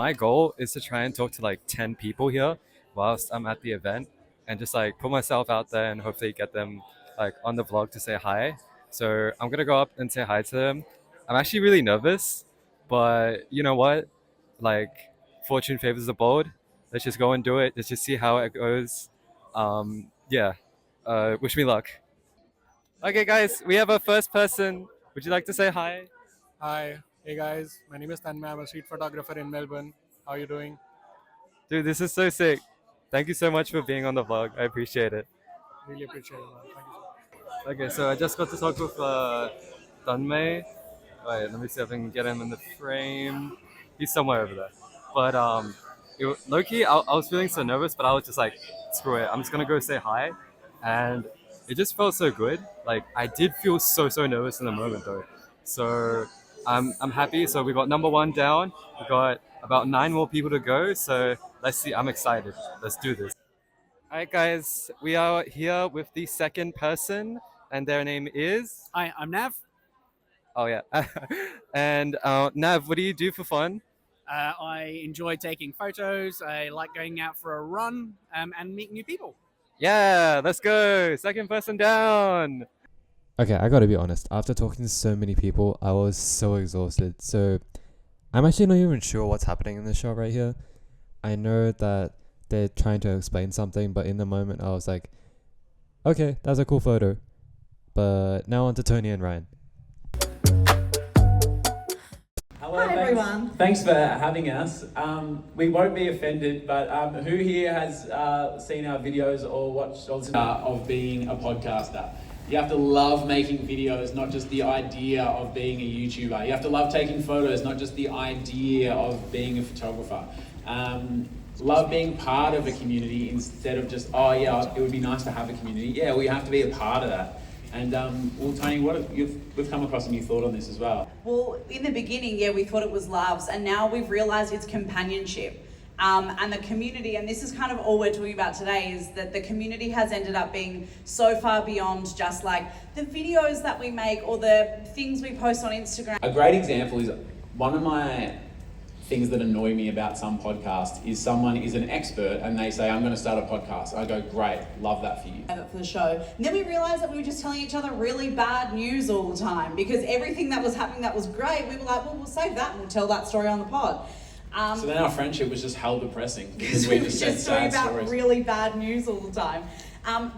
my goal is to try and talk to like 10 people here whilst I'm at the event and just like put myself out there and hopefully get them like on the vlog to say hi. So I'm gonna go up and say hi to them. I'm actually really nervous, but you know what? Like, fortune favors the bold. Let's just go and do it. Let's just see how it goes. Yeah. Wish me luck. Okay, guys, we have a first person. Would you like to say hi? Hi, hey guys, my name is Tanmay. I'm a street photographer in Melbourne. How are you doing? Dude, this is so sick. Thank you so much for being on the vlog. I appreciate it. Really appreciate it, man. Thank you so much. Okay, so I just got to talk with Tanmay. Wait, let me see if I can get him in the frame. He's somewhere over there. But low-key, I was feeling so nervous, but I was just like, screw it. I'm just gonna go say hi. And it just felt so good. Like I did feel so nervous in the moment though. So I'm happy. So we got number one down. We got about 9 more people to go. So let's see. I'm excited. Let's do this. All right, guys. We are here with the second person, and their name is. Hi, I'm Nav. Oh yeah. And Nav, what do you do for fun? I enjoy taking photos. I like going out for a run and meet new people. Yeah, let's go. Second person down. Okay, I gotta be honest. After talking to so many people, I was so exhausted. So I'm actually not even sure what's happening in this shot right here. I know that they're trying to explain something, but in the moment I was like, okay, that's a cool photo. But now on to Tony and Ryan. Hello, Hi everyone. Thanks for having us. We won't be offended, but who here has seen our videos or watched or listened of being a podcaster? You have to love making videos, not just the idea of being a YouTuber. You have to love taking photos, not just the idea of being a photographer. Love being part of a community instead of just, oh yeah, it would be nice to have a community. Yeah, we have to be a part of that. And well, Tony, we've come across a new thought on this as well. Well, in the beginning, yeah, we thought it was loves, and now we've realised it's companionship. And the community, and this is kind of all we're talking about today, is that the community has ended up being so far beyond just like the videos that we make or the things we post on Instagram. A great example is one of my things that annoy me about some podcasts is someone is an expert and they say, I'm going to start a podcast. I go, great, love that for you. For the show. And then we realised that we were just telling each other really bad news all the time because everything that was happening that was great, we were like, well, we'll save that and we'll tell that story on the pod. So then our friendship was just hell depressing because we just said talking sad about stories. really bad news all the time.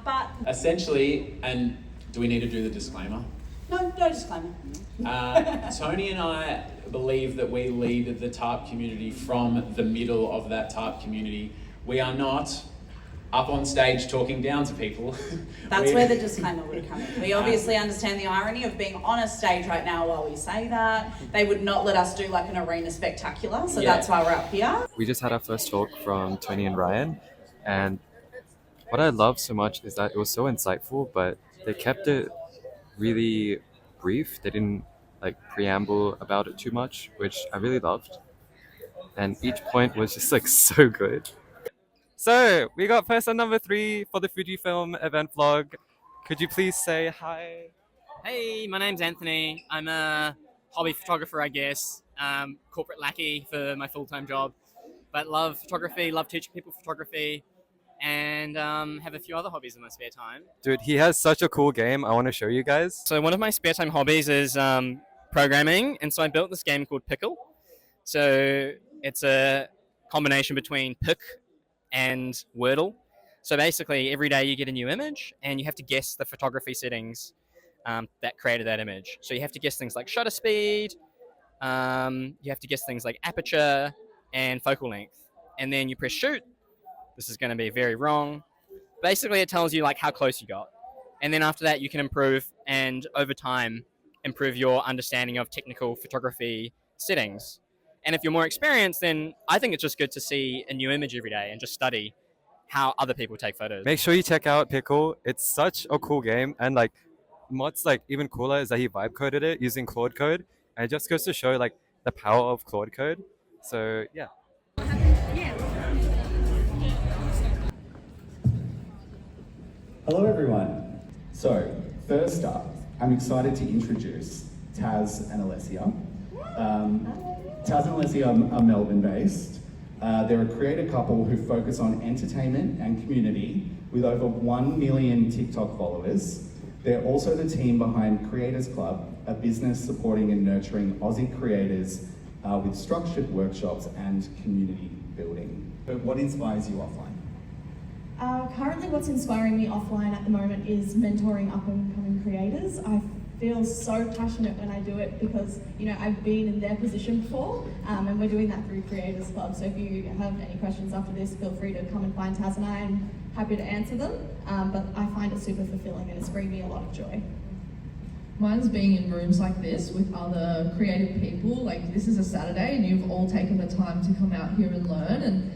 But essentially, and do we need to do the disclaimer? no disclaimer. Tony and I believe that we lead the TARP community from the middle of that TARP community. We are not up on stage talking down to people. That's where the disclaimer would come in. We obviously understand the irony of being on a stage right now while we say that. They would not let us do like an arena spectacular, so that's why we're up here. We just had our first talk from Tony and Ryan, and what I love so much is that it was so insightful, but they kept it really brief. They didn't like preamble about it too much, which I really loved. And each point was just like so good. So we got person number 3 for the Fujifilm event vlog. Could you please say hi? Hey, my name's Anthony. I'm a hobby photographer, I guess. Corporate lackey for my full-time job. But love photography, love teaching people photography, and have a few other hobbies in my spare time. Dude, he has such a cool game. I want to show you guys. So one of my spare time hobbies is programming, and so I built this game called Pickle. So it's a combination between Pick and Wordle. So basically every day you get a new image and you have to guess the photography settings that created that image. So you have to guess things like shutter speed, you have to guess things like aperture and focal length. And then you press shoot. This is going to be very wrong. Basically it tells you like how close you got. And then after that you can improve, and over time improve your understanding of technical photography settings. And if you're more experienced, then I think it's just good to see a new image every day and just study how other people take photos. Make sure you check out Pickle. It's such a cool game, and like what's like even cooler is that he vibe coded it using Claude Code, and it just goes to show like the power of Claude Code. So yeah. Hello everyone. So first up, I'm excited to introduce Taz and Alessia. Taz and Leslie are Melbourne-based. They're a creator couple who focus on entertainment and community with over 1 million TikTok followers. They're also the team behind Creators Club, a business supporting and nurturing Aussie creators with structured workshops and community building. But what inspires you offline? Currently what's inspiring me offline at the moment is mentoring up and coming creators. I feel so passionate when I do it because, you know, I've been in their position before, and we're doing that through Creators Club. So if you have any questions after this, feel free to come and find Taz and I'm happy to answer them. But I find it super fulfilling and it's bringing me a lot of joy. Mine's being in rooms like this with other creative people. Like, this is a Saturday and you've all taken the time to come out here and learn, and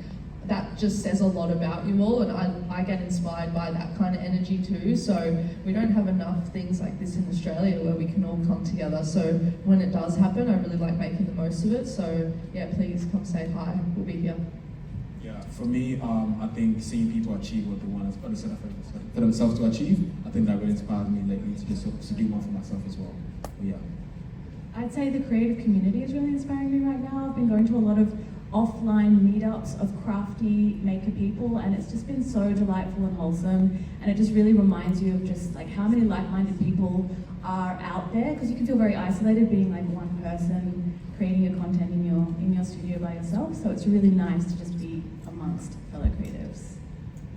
that just says a lot about you all, and I get inspired by that kind of energy too. So we don't have enough things like this in Australia where we can all come together. So when it does happen, I really like making the most of it. So yeah, please come say hi, we'll be here. Yeah, for me, I think seeing people achieve what they want for themselves to achieve, I think that really inspires me lately to do more for myself as well. But yeah. I'd say the creative community is really inspiring me right now. I've been going to a lot of offline meetups of crafty maker people, and it's just been so delightful and wholesome, and it just really reminds you of just like how many like-minded people are out there, because you can feel very isolated being like one person creating your content in your studio by yourself. So it's really nice to just be amongst fellow creatives.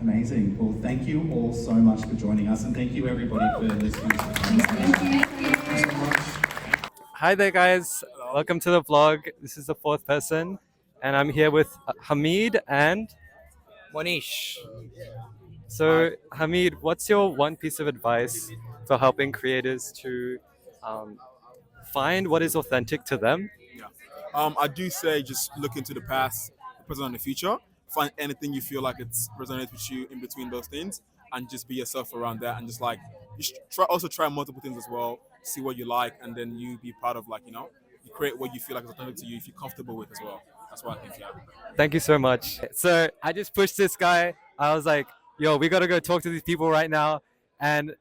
Amazing. Well, thank you all so much for joining us, and thank you everybody for listening. Thank you. So much. Hi there, guys. Welcome to the vlog. This is the fourth person, and I'm here with Hamid and Monish. So, Hamid, what's your one piece of advice for helping creators to find what is authentic to them? I do say just look into the past, the present, and the future. Find anything you feel like it's resonates with you in between those things, and just be yourself around that. And just like you should try multiple things as well. See what you like, and then you be part of you create what you feel like is authentic to you. If you're comfortable with as well. That's what I think. Yeah. Thank you so much. So I just pushed this guy. I was like, yo, we gotta go talk to these people right now. And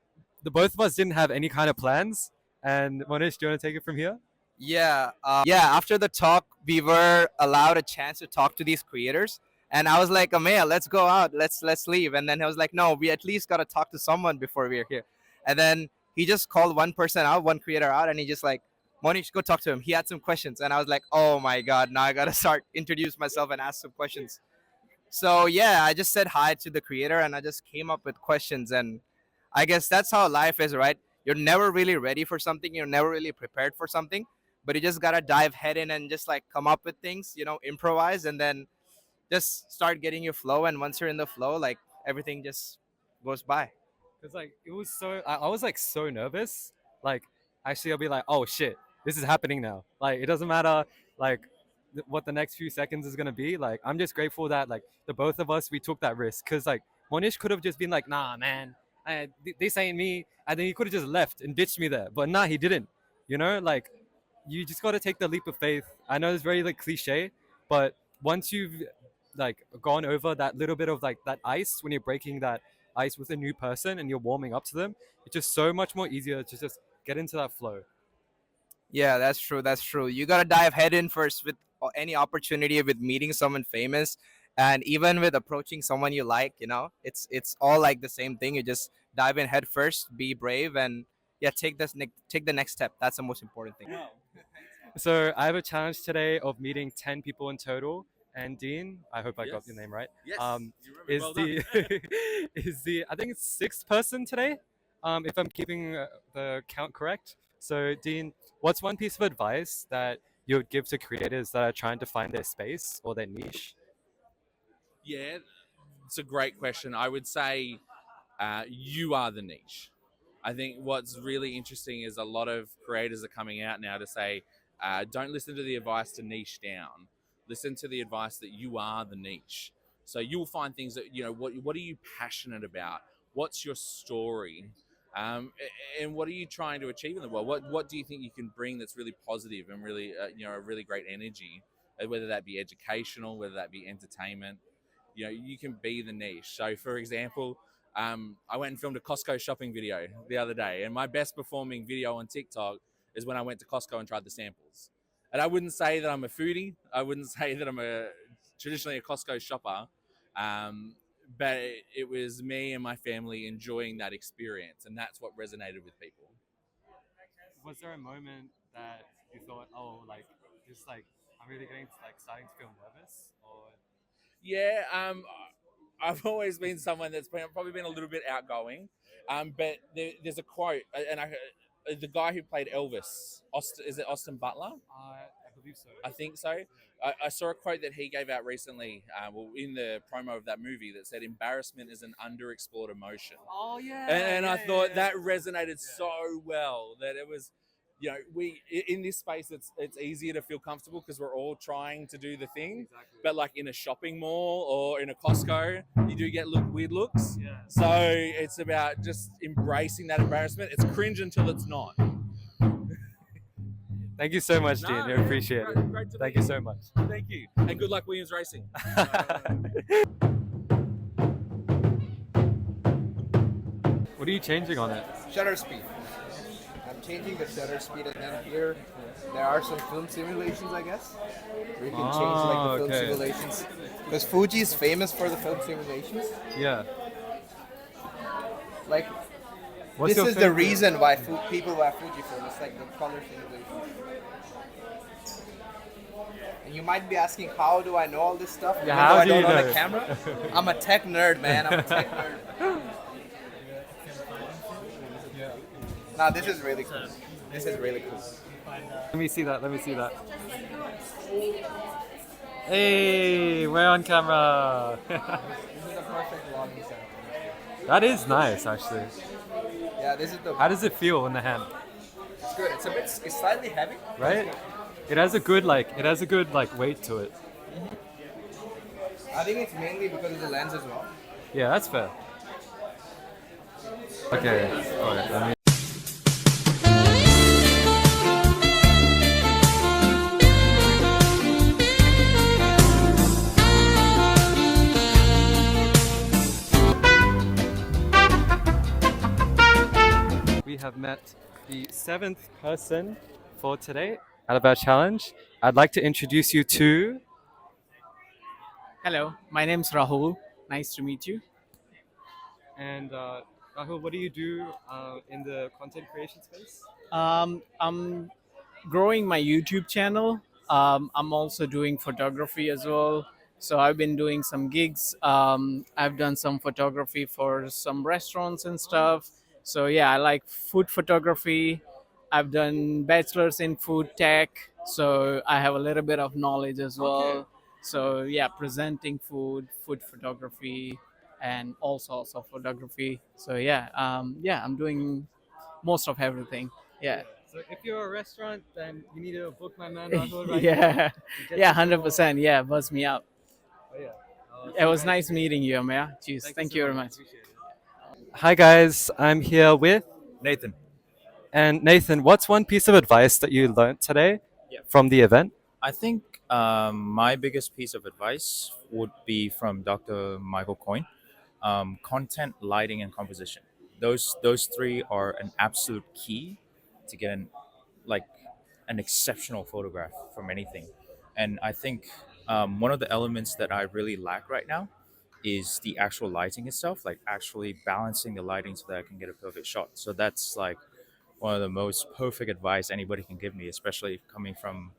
the both of us didn't have any kind of plans. And Monish, do you want to take it from here? Yeah, after the talk, we were allowed a chance to talk to these creators. And I was like, Amaya, let's go out. Let's leave. And then he was like, no, we at least got to talk to someone before we're here. And then he just called one person out, one creator out, and he just like, Monish, go talk to him. He had some questions. And I was like, oh my God, now I got to start introduce myself and ask some questions. So yeah, I just said hi to the creator and I just came up with questions. And I guess that's how life is, right? You're never really ready for something. You're never really prepared for something, but you just got to dive head in and just like come up with things, improvise, and then just start getting your flow. And once you're in the flow, like everything just goes by. Because like it was so, I was like so nervous. Like actually, I'll be like, oh shit, this is happening now. Like it doesn't matter like what the next few seconds is gonna be. Like I'm just grateful that like the both of us we took that risk. Because like Monish could have just been like, nah, man, this ain't me, and then he could have just left and ditched me there. But nah, he didn't. Like you just got to take the leap of faith. I know it's very like cliche, but once you've like gone over that little bit of like that ice, when you're breaking that ice with a new person and you're warming up to them, it's just so much more easier to just get into that flow. Yeah, that's true. That's true. You got to dive head in first with any opportunity, with meeting someone famous, and even with approaching someone you like, it's all like the same thing. You just dive in head first, be brave, and yeah, take the next step. That's the most important thing. So I have a challenge today of meeting 10 people in total. And Dean, I hope I got your name right. Yes. Is the I think it's sixth person today, if I'm keeping the count correct. So Dean, what's one piece of advice that you would give to creators that are trying to find their space or their niche? Yeah, it's a great question. I would say you are the niche. I think what's really interesting is a lot of creators are coming out now to say, don't listen to the advice to niche down. Listen to the advice that you are the niche. So you'll find things that, what are you passionate about? What's your story? And what are you trying to achieve in the world? What do you think you can bring that's really positive and really, a really great energy, whether that be educational, whether that be entertainment, you can be the niche. So for example, I went and filmed a Costco shopping video the other day, and my best performing video on TikTok is when I went to Costco and tried the samples. And I wouldn't say that I'm a foodie. I wouldn't say that I'm traditionally a Costco shopper. Um, but it was me and my family enjoying that experience, and that's what resonated with people. Was there a moment that you thought, oh, like, just like, I'm really getting like starting to feel nervous? Or Yeah, I've always been someone that's probably been a little bit outgoing, but there's a quote, and the guy who played Elvis, is it Austin Butler? I believe so. I think so. I saw a quote that he gave out recently, in the promo of that movie, that said, "Embarrassment is an underexplored emotion." Oh yeah. And I thought yeah. that resonated so well that it was, we in this space it's easier to feel comfortable because we're all trying to do the thing. Exactly. But like in a shopping mall or in a Costco, you do get weird looks. Yeah. So it's about just embracing that embarrassment. It's cringe until it's not. Thank you so much, Dean. I appreciate it. Great to Thank meet you so much. Thank you, and good luck Williams Racing. What are you changing on it? Shutter speed. I'm changing the shutter speed, and then here there are some film simulations, I guess. Where you can change like the film simulations. Because Fuji is famous for the film simulations. Yeah. Like, What's this your is the favorite? reason why people buy Fujifilm. It's like the color simulation. And you might be asking, how do I know all this stuff? Yeah, Even how though I do don't you know know? the camera. I'm a tech nerd, man. I'm a tech nerd. Nah, this is really cool. This is really cool. Let me see that. Let me see that. Hey, we're on camera. This is the perfect vlogging setup. That is nice, actually. Yeah, this is the. How does it feel in the hand? It's good. It's slightly heavy. Right? It has a good like weight to it. I think it's mainly because of the lens as well. Yeah, that's fair. Okay. All right. Let me. We have met the 7th person for today out of our challenge. I'd like to introduce you to. Hello, my name's Rahul. Nice to meet you. And Rahul, what do you do in the content creation space? I'm growing my YouTube channel. I'm also doing photography as well. So I've been doing some gigs. I've done some photography for some restaurants and stuff. So yeah, I like food photography. I've done bachelor's in food tech. So I have a little bit of knowledge as well. Okay. So yeah, presenting food photography, and all sorts of photography. So yeah, I'm doing most of everything. Yeah. So if you're a restaurant, then you need to book my man Rahul right Yeah, now. yeah, 100%. Yeah, buzz me up. Oh, yeah. It was nice meeting you, Amaya. Cheers. Thank you very much. Hi guys, I'm here with Nathan. And Nathan, what's one piece of advice that you learned today from the event? I think my biggest piece of advice would be from Dr. Michael Coyne. Content, lighting, and composition. Those three are an absolute key to get an exceptional photograph from anything. And I think one of the elements that I really lack right now is the actual lighting itself, like actually balancing the lighting so that I can get a perfect shot. So that's like one of the most perfect advice anybody can give me, especially coming from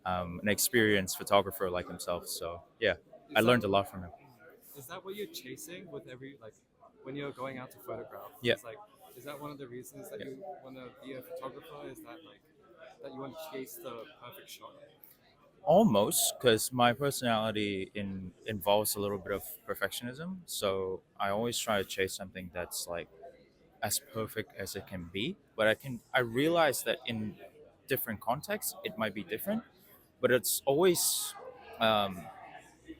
an experienced photographer like himself. So yeah, I learned a lot from him. Is that what you're chasing with when you're going out to photograph? Yeah. It's is that one of the reasons that you want to be a photographer? Is that that you want to chase the perfect shot? Almost, because my personality involves a little bit of perfectionism. So I always try to chase something that's like as perfect as it can be. But I realize that in different contexts it might be different. But it's always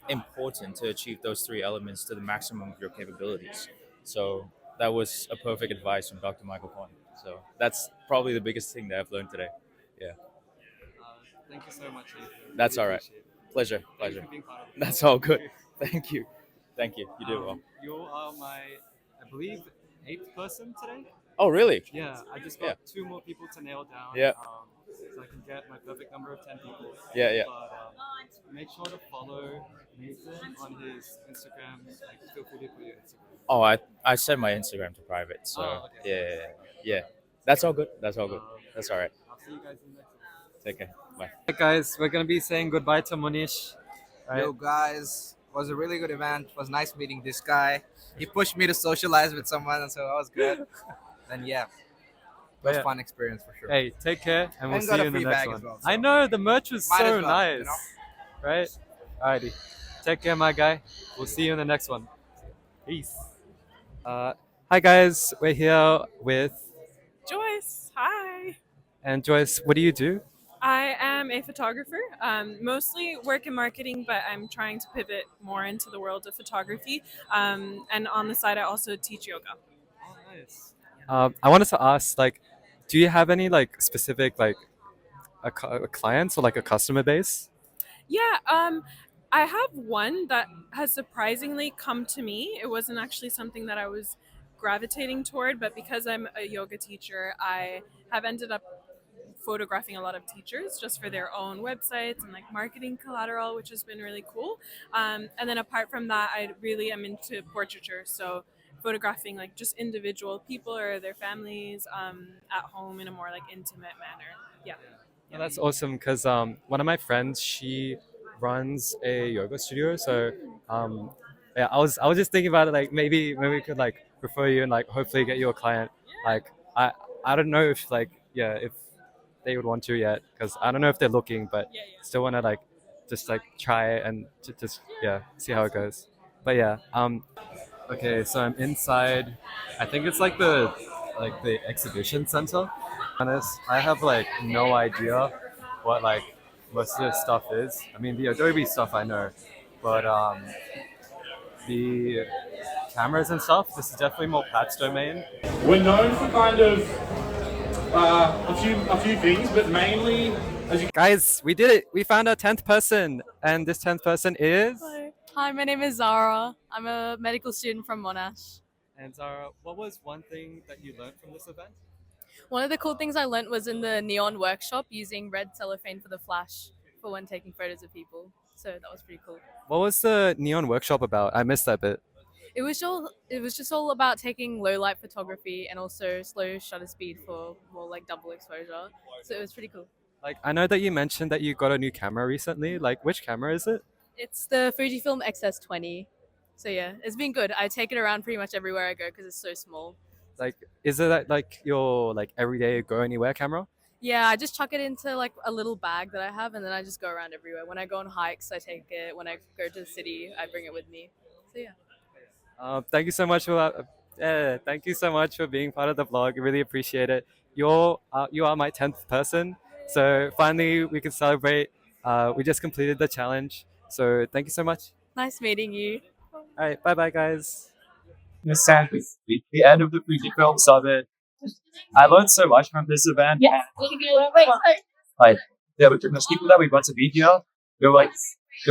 important to achieve those three elements to the maximum of your capabilities. So that was a perfect advice from Dr. Michael Coyne. So that's probably the biggest thing that I've learned today. Yeah. Thank you so much, Nathan. That's Really all right. appreciate it. Pleasure. Thank you Pleasure. for being part of it. That's all good. Thank you. Thank you. You did well. You are my, I believe, 8th person today. Oh, really? Yeah, I just got Yeah. 2 more people to nail down. Yeah. so I can get my perfect number of 10 people. Yeah, yeah. But make sure to follow Nathan on his Instagram. Like, feel free to put your Instagram. Oh, I set my Instagram to private, so Oh, okay. yeah. That's all good. That's all good. That's all right. I'll see you guys in the next one. Take care. Bye. Hey guys, we're gonna be saying goodbye to Munish. Right? Yo guys, it was a really good event. It was nice meeting this guy. He pushed me to socialize with someone, and so that was good. And yeah, it was Yeah. fun experience for sure. Hey, take care, and we'll And see got you a in the free next bag one. as well, so- I know the merch was Might so as well, nice, you know? right? Alrighty, take care, my guy. We'll see you in the next one. Peace. Hi guys, we're here with Joyce, hi. and Joyce. What do you do? I am a photographer, mostly work in marketing, but I'm trying to pivot more into the world of photography. And on the side, I also teach yoga. Oh, nice. I wanted to ask, like, do you have any like specific like a clients or like a customer base? Yeah, I have one that has surprisingly come to me. It wasn't actually something that I was gravitating toward, but because I'm a yoga teacher, I have ended up photographing a lot of teachers just for their own websites and like marketing collateral, which has been really cool. And then apart from that, I really am into portraiture, so photographing like just individual people or their families at home in a more like intimate manner. Yeah. Yeah, that's awesome because one of my friends, she runs a yoga studio. So yeah, I was just thinking about it, like maybe we could like refer you and like hopefully get you a client. Like I don't know if like if they would want to yet because I don't know if they're looking, but still want to like just like try it and just see how it goes. But yeah, okay, so I'm inside. I think it's like the exhibition center. Honest, I have like no idea what like most of this stuff is. I mean, the Adobe stuff I know, but the cameras and stuff. This is definitely more Pat's domain. We're known for kind of a few things, but mainly as you Guys, we did it. We found our 10th person, and this 10th person is. Hi, my name is Zara. I'm a medical student from Monash. And Zara, what was one thing that you learned from this event? One of the cool things I learnt was in the neon workshop using red cellophane for the flash for when taking photos of people. So that was pretty cool. What was the neon workshop about? I missed that bit. It was just all about taking low light photography and also slow shutter speed for more like double exposure. So it was pretty cool. Like, I know that you mentioned that you got a new camera recently. Like, which camera is it? It's the Fujifilm XS20. So yeah, it's been good. I take it around pretty much everywhere I go because it's so small. Like, is it like your like everyday go anywhere camera? Yeah, I just chuck it into like a little bag that I have, and then I just go around everywhere. When I go on hikes, I take it. When I go to the city, I bring it with me. So yeah. Thank you so much for thank you so much for being part of the vlog. I really appreciate it. You are my 10th person, so finally we can celebrate. We just completed the challenge, so thank you so much. Nice meeting you. All right, bye bye guys. Sadly, the end of the Fujifilm Summit. I learned so much from this event. Yeah. Like, the people that we got to meet here, they were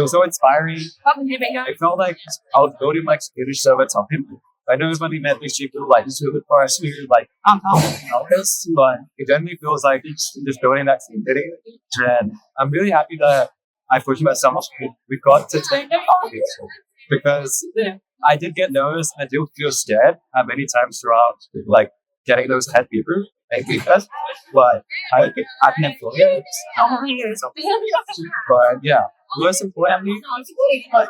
so inspiring. It felt like I was building like English server something. I know when we met these people, like super fast, we were like, help us, but it definitely feels like just building that community. And I'm really happy that I pushed myself. We got to take because I did get nervous and I did feel scared many times throughout, like getting those 10 people and us, but I can enjoy it. But yeah, most importantly,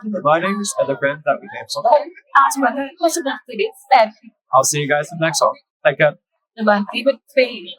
the learnings and the friends that we made. So I'll see you guys in the next one. Take care.